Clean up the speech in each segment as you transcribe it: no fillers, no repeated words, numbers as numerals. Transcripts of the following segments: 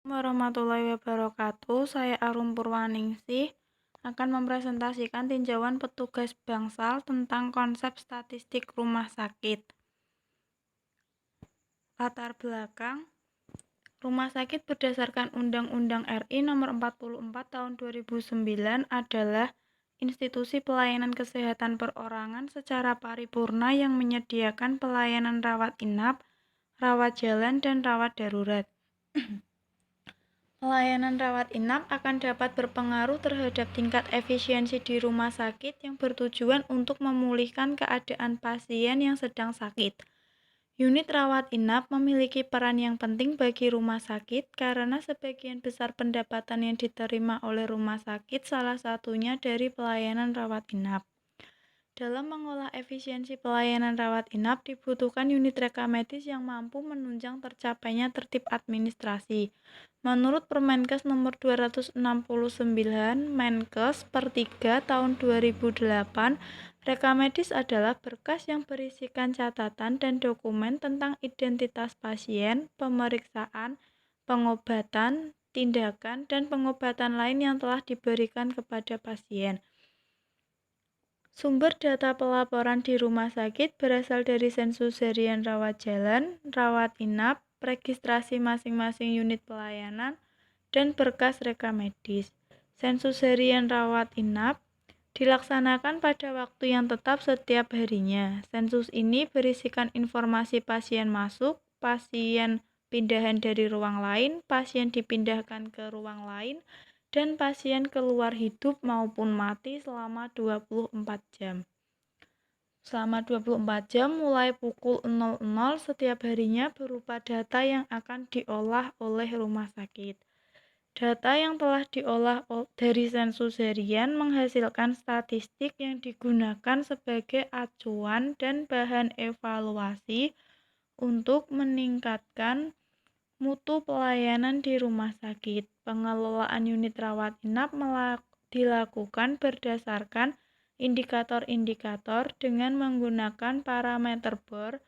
Warahmatullahi wabarakatuh. Saya Arum Purwaningsih akan mempresentasikan tinjauan petugas Bangsal tentang konsep statistik rumah sakit. Latar belakang rumah sakit berdasarkan Undang-Undang RI Nomor 44 Tahun 2009 adalah institusi pelayanan kesehatan perorangan secara paripurna yang menyediakan pelayanan rawat inap, rawat jalan, dan rawat darurat. Pelayanan rawat inap akan dapat berpengaruh terhadap tingkat efisiensi di rumah sakit yang bertujuan untuk memulihkan keadaan pasien yang sedang sakit. Unit rawat inap memiliki peran yang penting bagi rumah sakit karena sebagian besar pendapatan yang diterima oleh rumah sakit salah satunya dari pelayanan rawat inap. Dalam mengolah efisiensi pelayanan rawat inap dibutuhkan unit reka medis yang mampu menunjang tercapainya tertib administrasi. Menurut Permenkes nomor 269 Menkes per 3 tahun 2008, reka medis adalah berkas yang berisikan catatan dan dokumen tentang identitas pasien, pemeriksaan, pengobatan, tindakan, dan pengobatan lain yang telah diberikan kepada pasien. Sumber data pelaporan di rumah sakit berasal dari sensus harian rawat jalan, rawat inap, registrasi masing-masing unit pelayanan, dan berkas reka medis. Sensus harian rawat inap dilaksanakan pada waktu yang tetap setiap harinya. Sensus ini berisikan informasi pasien masuk, pasien pindahan dari ruang lain, pasien dipindahkan ke ruang lain, dan pasien keluar hidup maupun mati selama 24 jam. Selama 24 jam mulai pukul 00 setiap harinya berupa data yang akan diolah oleh rumah sakit. Data yang telah diolah dari sensus harian menghasilkan statistik yang digunakan sebagai acuan dan bahan evaluasi untuk meningkatkan mutu pelayanan di rumah sakit. Pengelolaan unit rawat inap dilakukan berdasarkan indikator-indikator dengan menggunakan parameter BOR,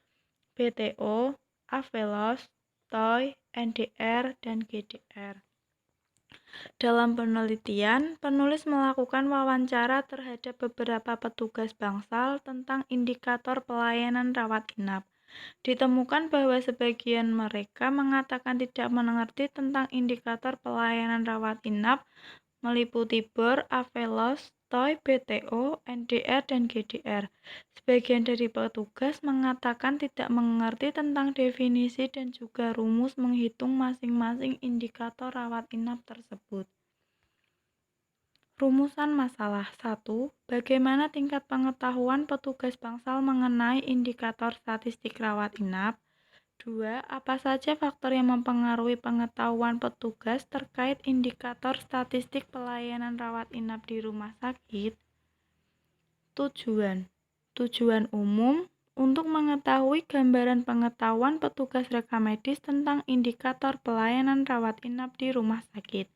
BTO, AVELOS, TOI, NDR, dan GDR. Dalam penelitian, penulis melakukan wawancara terhadap beberapa petugas Bangsal tentang indikator pelayanan rawat inap. Ditemukan bahwa sebagian mereka mengatakan tidak mengerti tentang indikator pelayanan rawat inap meliputi BOR, AVELOS, TOI, BTO, NDR, dan GDR. Sebagian dari petugas mengatakan tidak mengerti tentang definisi dan juga rumus menghitung masing-masing indikator rawat inap tersebut. Rumusan masalah 1. Bagaimana tingkat pengetahuan petugas Bangsal mengenai indikator statistik rawat inap? 2. Apa saja faktor yang mempengaruhi pengetahuan petugas terkait indikator statistik pelayanan rawat inap di rumah sakit? Tujuan umum untuk mengetahui gambaran pengetahuan petugas reka medis tentang indikator pelayanan rawat inap di rumah sakit.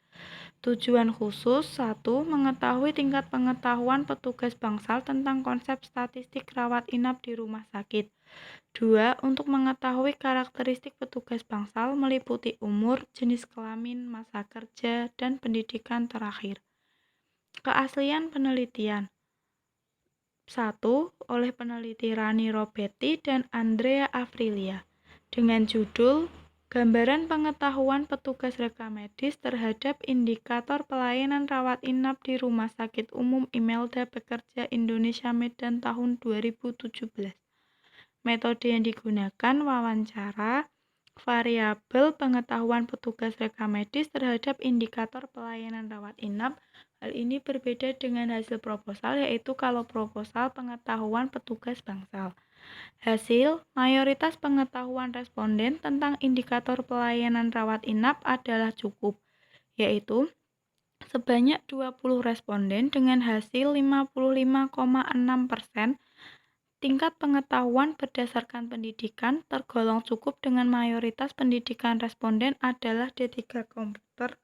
Tujuan khusus 1. Mengetahui tingkat pengetahuan petugas Bangsal tentang konsep statistik rawat inap di rumah sakit. 2. Untuk mengetahui karakteristik petugas Bangsal meliputi umur, jenis kelamin, masa kerja, dan pendidikan terakhir. Keaslian penelitian 1. Oleh peneliti Rani Robetti dan Andrea Afrilia dengan judul Gambaran Pengetahuan Petugas Reka Medis terhadap Indikator Pelayanan Rawat Inap di Rumah Sakit Umum Imelda Pekerja Indonesia Medan tahun 2017. Metode yang digunakan wawancara, variabel pengetahuan petugas reka medis terhadap indikator pelayanan rawat inap. Hal ini berbeda dengan hasil proposal, yaitu kalau proposal pengetahuan petugas Bangsal. Hasil, mayoritas pengetahuan responden tentang indikator pelayanan rawat inap adalah cukup, yaitu sebanyak 20 responden dengan hasil 55,6%. Tingkat pengetahuan berdasarkan pendidikan tergolong cukup dengan mayoritas pendidikan responden adalah D3 komputer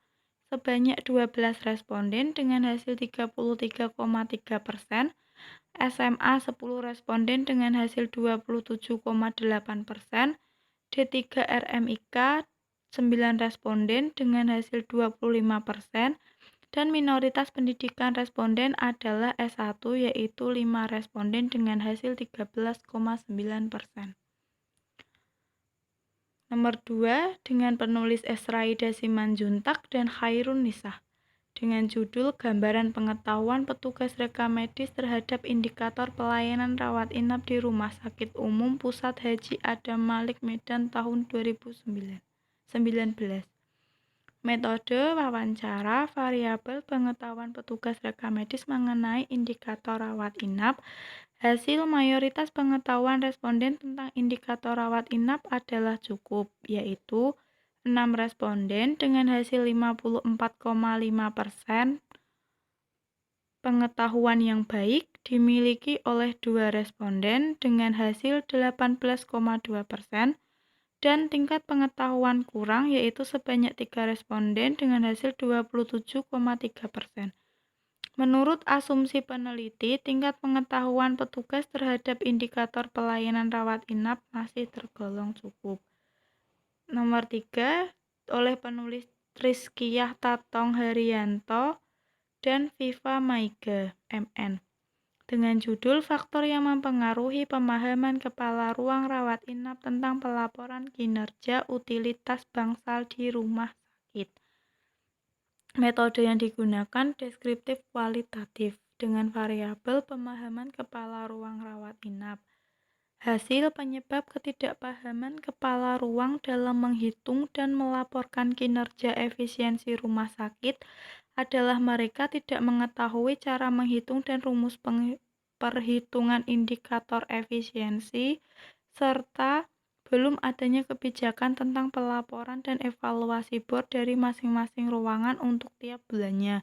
sebanyak 12 responden dengan hasil 33,3%, SMA 10 responden dengan hasil 27,8%, D3 RMIK responden dengan hasil 25%, dan minoritas pendidikan responden adalah S1 yaitu 5 responden dengan hasil 13,9%. Nomor 2, dengan penulis Esraida Simanjuntak dan Khairun Nisa, dengan judul Gambaran Pengetahuan Petugas Reka Medis terhadap Indikator Pelayanan Rawat Inap di Rumah Sakit Umum Pusat Haji Adam Malik Medan tahun 2019. Metode wawancara variabel pengetahuan petugas reka medis mengenai indikator rawat inap. Hasil mayoritas pengetahuan responden tentang indikator rawat inap adalah cukup, yaitu 6 responden dengan hasil 54,5%. Pengetahuan yang baik dimiliki oleh 2 responden dengan hasil 18,2%. Dan tingkat pengetahuan kurang yaitu sebanyak 3 responden dengan hasil 27,3%. Menurut asumsi peneliti, tingkat pengetahuan petugas terhadap indikator pelayanan rawat inap masih tergolong cukup. Nomor 3, oleh penulis Rizkiyah Tatong Haryanto dan Viva Maiga, MN. Dengan judul Faktor yang Mempengaruhi Pemahaman Kepala Ruang Rawat Inap tentang Pelaporan Kinerja Utilitas Bangsal di Rumah Sakit. Metode yang digunakan deskriptif kualitatif dengan variabel pemahaman kepala ruang rawat inap. Hasil penyebab ketidakpahaman kepala ruang dalam menghitung dan melaporkan kinerja efisiensi rumah sakit adalah mereka tidak mengetahui cara menghitung dan rumus perhitungan indikator efisiensi, serta belum adanya kebijakan tentang pelaporan dan evaluasi bor dari masing-masing ruangan untuk tiap bulannya.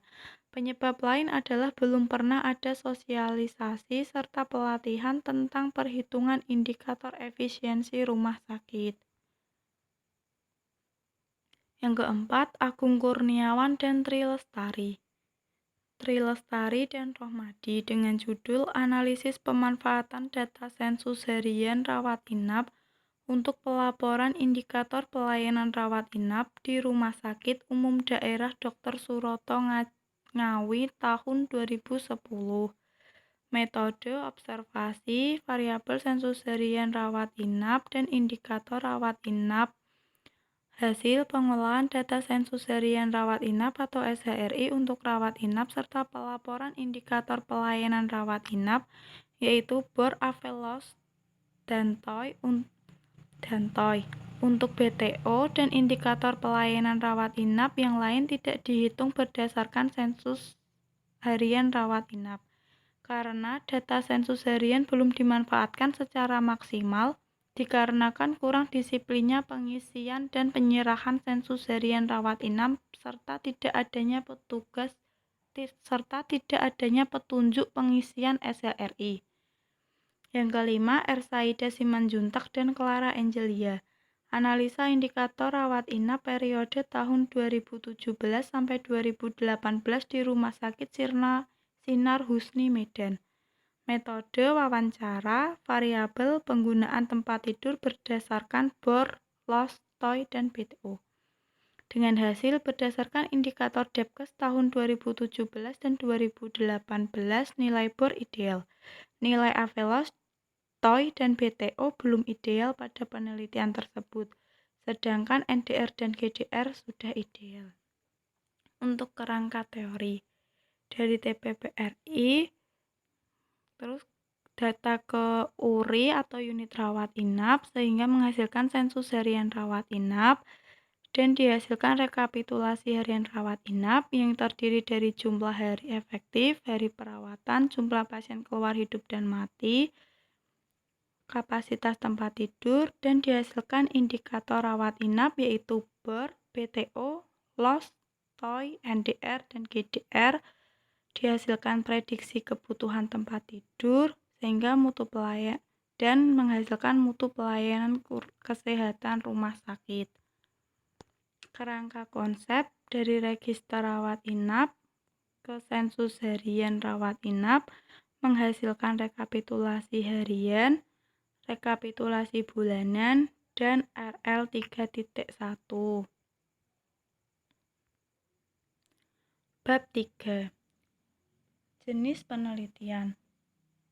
Penyebab lain adalah belum pernah ada sosialisasi serta pelatihan tentang perhitungan indikator efisiensi rumah sakit. Yang keempat, Agung Kurniawan dan Tri Lestari dan Rohmadi dengan judul Analisis Pemanfaatan Data Sensus Harian Rawat Inap untuk Pelaporan Indikator Pelayanan Rawat Inap di Rumah Sakit Umum Daerah Dr. Suroto Ngawi tahun 2010. Metode observasi, variabel sensus harian rawat inap, dan indikator rawat inap. Hasil pengolahan data sensus harian rawat inap atau SHRI untuk rawat inap serta pelaporan indikator pelayanan rawat inap yaitu BOR, AVELOS, dan TOI untuk BTO, dan indikator pelayanan rawat inap yang lain tidak dihitung berdasarkan sensus harian rawat inap. Karena data sensus harian belum dimanfaatkan secara maksimal, dikarenakan kurang disiplinnya pengisian dan penyerahan sensus harian rawat inap serta tidak adanya petunjuk pengisian SHRI. Yang kelima, Ersaida Simanjuntak dan Clara Angelia. Analisa indikator rawat inap periode tahun 2017 sampai 2018 di Rumah Sakit Sinar Husni Medan. Metode wawancara, variabel penggunaan tempat tidur berdasarkan BOR, LOS, TOI, dan BTO. Dengan hasil berdasarkan indikator Depkes tahun 2017 dan 2018, nilai BOR ideal. Nilai AVELOS, TOI, dan BTO belum ideal pada penelitian tersebut, sedangkan NDR dan GDR sudah ideal. Untuk kerangka teori, dari TPPRI, terus data ke URI atau unit rawat inap sehingga menghasilkan sensus harian rawat inap, dan dihasilkan rekapitulasi harian rawat inap yang terdiri dari jumlah hari efektif, hari perawatan, jumlah pasien keluar hidup dan mati, kapasitas tempat tidur, dan dihasilkan indikator rawat inap yaitu BOR, BTO, LOS, TOI, NDR, dan GDR. Dihasilkan prediksi kebutuhan tempat tidur sehingga mutu pelayanan dan menghasilkan mutu pelayanan kesehatan rumah sakit. Kerangka konsep dari register rawat inap ke sensus harian rawat inap menghasilkan rekapitulasi harian, rekapitulasi bulanan, dan RL 3.1. Bab 3. Jenis penelitian.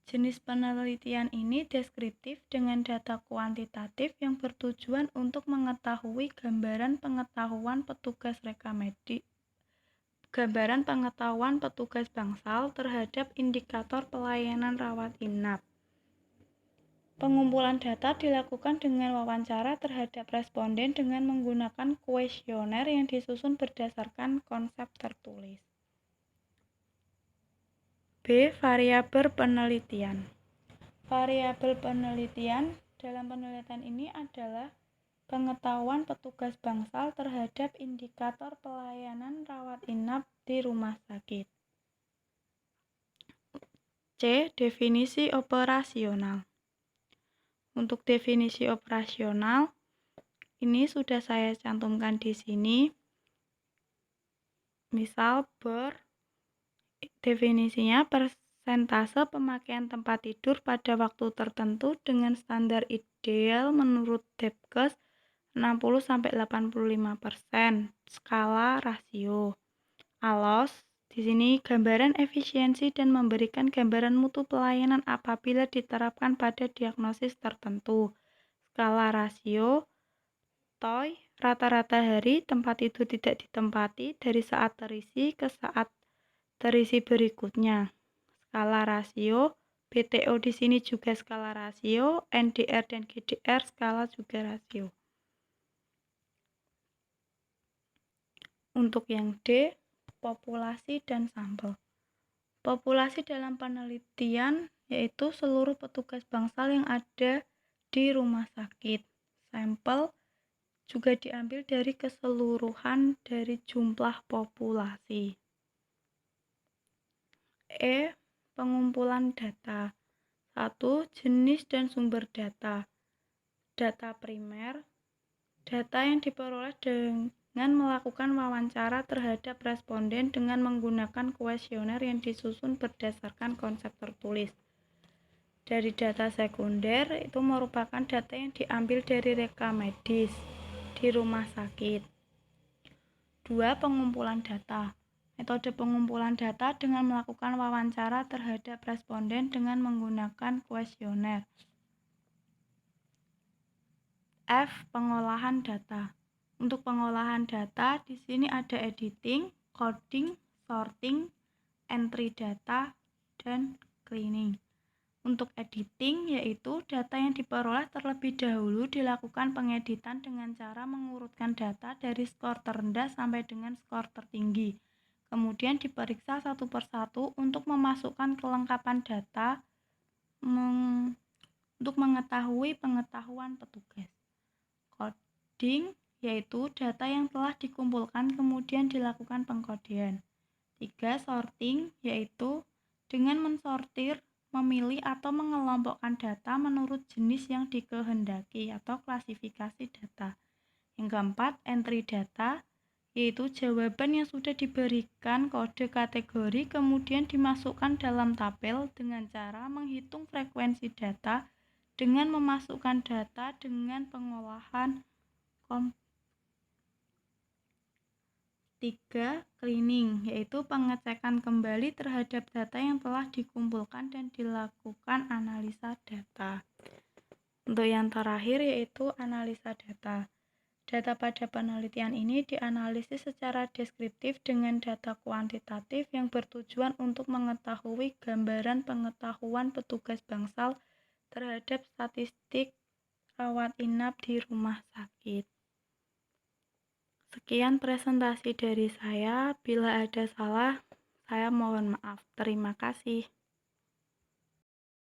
Jenis penelitian ini deskriptif dengan data kuantitatif yang bertujuan untuk mengetahui gambaran pengetahuan petugas bangsal terhadap indikator pelayanan rawat inap. Pengumpulan data dilakukan dengan wawancara terhadap responden dengan menggunakan kuesioner yang disusun berdasarkan konsep tertulis. B. Variabel penelitian. Variabel penelitian dalam penelitian ini adalah pengetahuan petugas bangsal terhadap indikator pelayanan rawat inap di rumah sakit. C. Definisi operasional. Untuk definisi operasional, ini sudah saya cantumkan di sini. Misal definisinya persentase pemakaian tempat tidur pada waktu tertentu dengan standar ideal menurut Debkes 60-85%, skala rasio. ALOS, di sini gambaran efisiensi dan memberikan gambaran mutu pelayanan apabila diterapkan pada diagnosis tertentu. Skala rasio. TOI, rata-rata hari tempat tidur tidak ditempati dari saat terisi ke saat terisi berikutnya. Skala rasio. BTO di sini juga skala rasio, NDR dan GDR skala juga rasio. Untuk yang D, populasi dan sampel. Populasi dalam penelitian yaitu seluruh petugas bangsal yang ada di rumah sakit. Sampel juga diambil dari keseluruhan dari jumlah populasi. E. Pengumpulan data. 1. Jenis dan sumber data. Data primer. Data yang diperoleh dengan melakukan wawancara terhadap responden dengan menggunakan kuesioner yang disusun berdasarkan konsep tertulis. Dari data sekunder itu merupakan data yang diambil dari rekam medis di rumah sakit. 2. Pengumpulan data. Metode pengumpulan data dengan melakukan wawancara terhadap responden dengan menggunakan kuesioner. F. Pengolahan data. Untuk pengolahan data, di sini ada editing, coding, sorting, entry data, dan cleaning. Untuk editing, yaitu data yang diperoleh terlebih dahulu dilakukan pengeditan dengan cara mengurutkan data dari skor terendah sampai dengan skor tertinggi. Kemudian diperiksa satu persatu untuk memasukkan kelengkapan data untuk mengetahui pengetahuan petugas. Coding yaitu data yang telah dikumpulkan kemudian dilakukan pengkodean. 3. Sorting yaitu dengan mensortir, memilih atau mengelompokkan data menurut jenis yang dikehendaki atau klasifikasi data. Yang keempat, entry data yaitu jawaban yang sudah diberikan kode kategori kemudian dimasukkan dalam tabel dengan cara menghitung frekuensi data dengan memasukkan data dengan pengolahan 3. Cleaning yaitu pengecekan kembali terhadap data yang telah dikumpulkan dan dilakukan analisa data. Untuk yang terakhir yaitu analisa data. Data pada penelitian ini dianalisis secara deskriptif dengan data kuantitatif yang bertujuan untuk mengetahui gambaran pengetahuan petugas bangsal terhadap statistik rawat inap di rumah sakit. Sekian presentasi dari saya. Bila ada salah, saya mohon maaf. Terima kasih.